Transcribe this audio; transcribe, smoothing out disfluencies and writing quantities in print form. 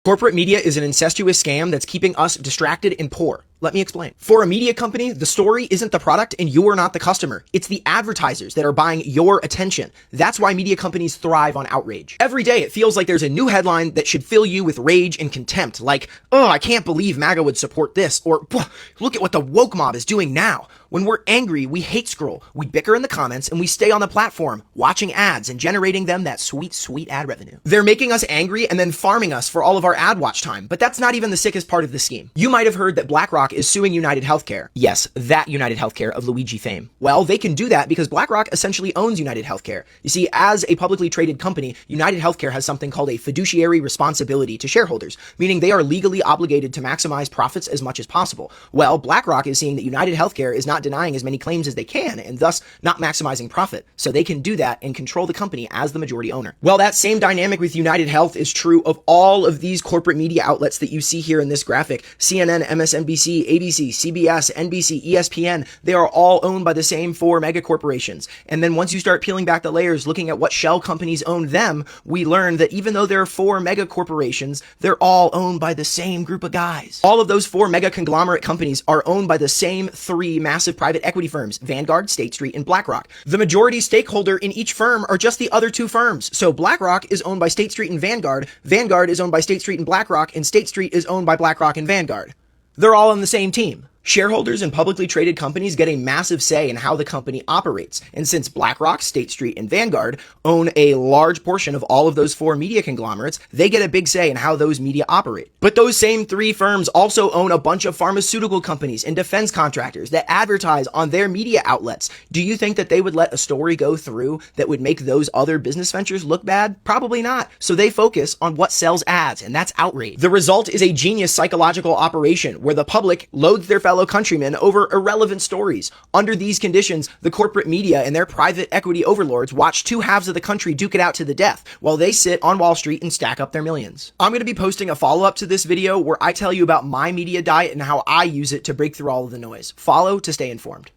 Corporate media is an incestuous scam that's keeping us distracted and poor. Let me explain. For a media company, the story isn't the product and you are not the customer. It's the advertisers that are buying your attention. That's why media companies thrive on outrage. Every day, it feels like there's a new headline that should fill you with rage and contempt. Like, oh, I can't believe MAGA would support this. Or, look at what the woke mob is doing now. When we're angry, we hate scroll, we bicker in the comments, and we stay on the platform, watching ads and generating them that sweet, sweet ad revenue. They're making us angry and then farming us for all of our ad watch time, but that's not even the sickest part of the scheme. You might have heard that BlackRock is suing United Healthcare. Yes, that United Healthcare of Luigi fame. Well, they can do that because BlackRock essentially owns United Healthcare. You see, as a publicly traded company, United Healthcare has something called a fiduciary responsibility to shareholders, meaning they are legally obligated to maximize profits as much as possible. Well, BlackRock is seeing that United Healthcare is not denying as many claims as they can and thus not maximizing profit. So they can do that and control the company as the majority owner. Well, that same dynamic with United Health is true of all of these corporate media outlets that you see here in this graphic. CNN, MSNBC, ABC, CBS, NBC, ESPN, they are all owned by the same four mega corporations. And then once you start peeling back the layers, looking at what shell companies own them, we learn that even though there are four mega corporations, they're all owned by the same group of guys. All of those four mega conglomerate companies are owned by the same three massive private equity firms, Vanguard, State Street, and BlackRock. The majority stakeholder in each firm are just the other two firms. So BlackRock is owned by State Street and Vanguard, Vanguard is owned by State Street and BlackRock, and State Street is owned by BlackRock and Vanguard. They're all on the same team. Shareholders in publicly traded companies get a massive say in how the company operates. And since BlackRock, State Street, and Vanguard own a large portion of all of those four media conglomerates, they get a big say in how those media operate. But those same three firms also own a bunch of pharmaceutical companies and defense contractors that advertise on their media outlets. Do you think that they would let a story go through that would make those other business ventures look bad? Probably not. So they focus on what sells ads, and that's outrage. The result is a genius psychological operation where the public loads their fellow countrymen over irrelevant stories. Under these conditions, the corporate media and their private equity overlords watch two halves of the country duke it out to the death while they sit on Wall Street and stack up their millions. I'm going to be posting a follow-up to this video where I tell you about my media diet and how I use it to break through all of the noise. Follow to stay informed.